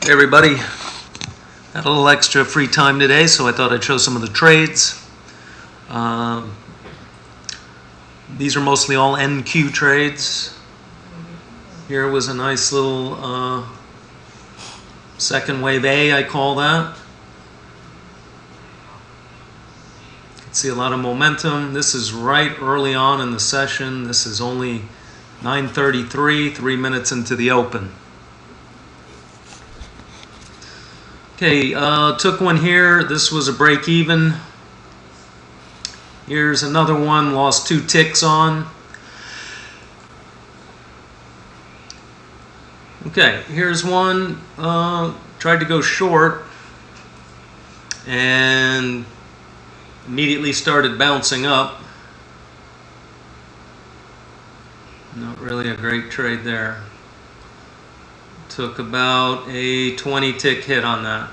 Hey everybody, had a little extra free time today, so I thought I'd show some of the trades. These are mostly all NQ trades. Here was a nice little second wave A, I call that. You can see a lot of momentum. This is right early on in the session. This is only 9:33, 3 minutes into the open. Okay, took one here. This was a break even. Here's another one, lost 2 ticks on. Okay, here's one, tried to go short and immediately started bouncing up. Not really a great trade there. Took about a 20 tick hit on that.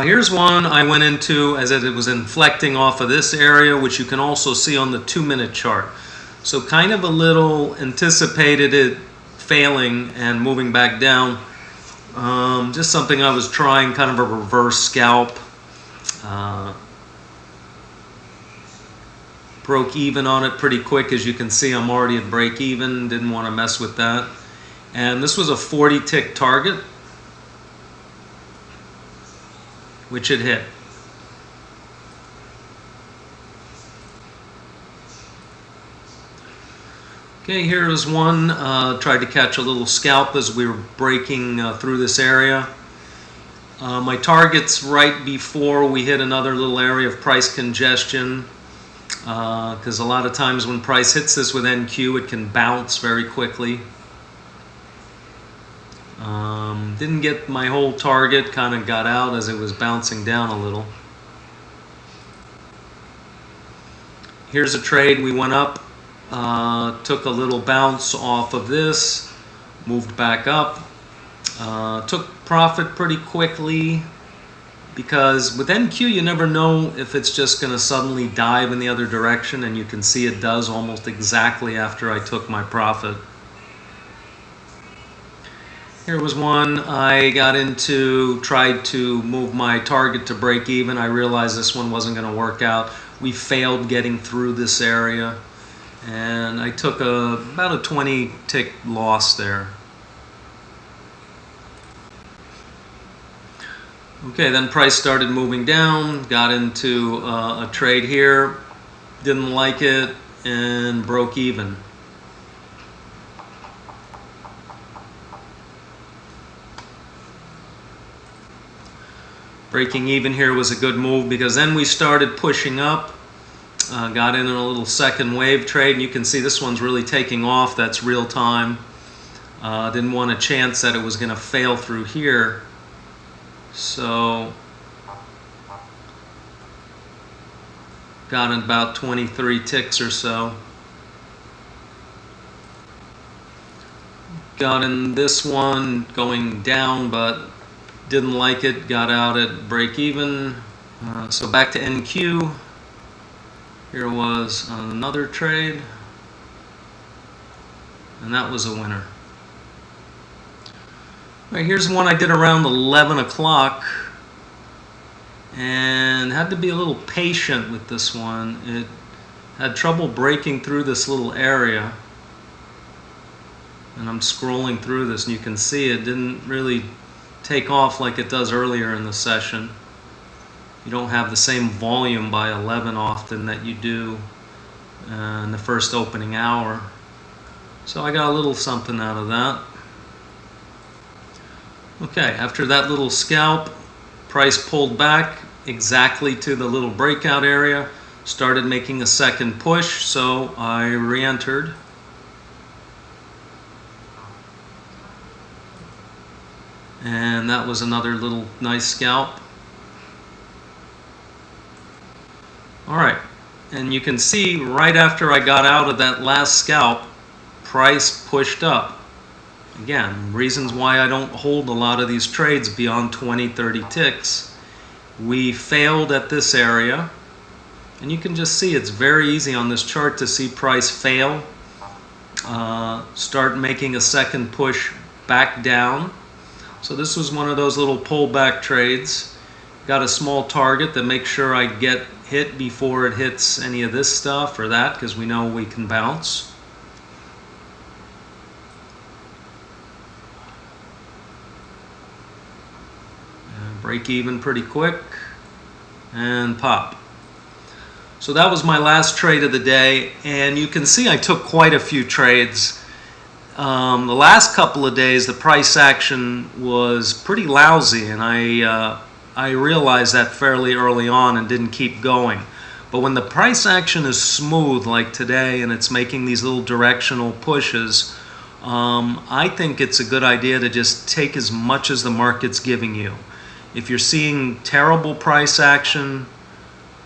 Here's one I went into as it was inflecting off of this area, which you can also see on the 2-minute chart. So kind of a little anticipated it failing and moving back down. Just something I was trying, kind of a reverse scalp. Broke even on it pretty quick. As you can see, I'm already at break even. Didn't want to mess with that. And this was a 40 tick target, which it hit. Okay, here is one. Tried to catch a little scalp as we were breaking through this area. My target's right before we hit another little area of price congestion, because a lot of times when price hits this with NQ, it can bounce very quickly. Didn't get my whole target, kind of got out as it was bouncing down a little. Here's a trade. We went up, took a little bounce off of this, moved back up, took profit pretty quickly, because with NQ you never know if it's just going to suddenly dive in the other direction, and you can see it does almost exactly after I took my profit. Here was one I got into, tried to move my target to break even. I realized this one wasn't going to work out. We failed getting through this area, and I took about a 20 tick loss there. Okay, then price started moving down, got into a trade here, didn't like it, and broke even. Breaking even here was a good move, because then we started pushing up, got in a little second wave trade, and you can see this one's really taking off. That's real time. Didn't want a chance that it was going to fail through here, so got in about 23 ticks or so. Got in this one going down, but didn't like it, got out at break even. So back to NQ. Here was another trade, and that was a winner. All right, here's one I did around 11 o'clock, and had to be a little patient with this one. It had trouble breaking through this little area, and I'm scrolling through this, and you can see it didn't really take off like it does earlier in the session. You don't have the same volume by 11 often that you do in the first opening hour. So I got a little something out of that. Okay, after that little scalp, price pulled back exactly to the little breakout area, started making a second push, so I re-entered. And that was another little nice scalp. All right, and you can see right after I got out of that last scalp, price pushed up. Again, reasons why I don't hold a lot of these trades beyond 20, 30 ticks. We failed at this area, and you can just see it's very easy on this chart to see price fail, start making a second push back down. So this was one of those little pullback trades. Got a small target to make sure I get hit before it hits any of this stuff or that, because we know we can bounce. And break even pretty quick and pop. So that was my last trade of the day, and you can see I took quite a few trades. The last couple of days the price action was pretty lousy, and I realized that fairly early on and didn't keep going. But when the price action is smooth like today and it's making these little directional pushes, I think it's a good idea to just take as much as the market's giving you. If you're seeing terrible price action,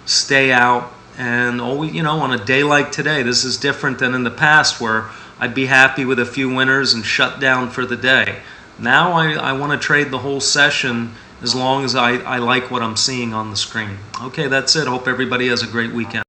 stay out. And always, on a day like today, this is different than in the past where I'd be happy with a few winners and shut down for the day. Now I want to trade the whole session as long as I like what I'm seeing on the screen. Okay, that's it. Hope everybody has a great weekend.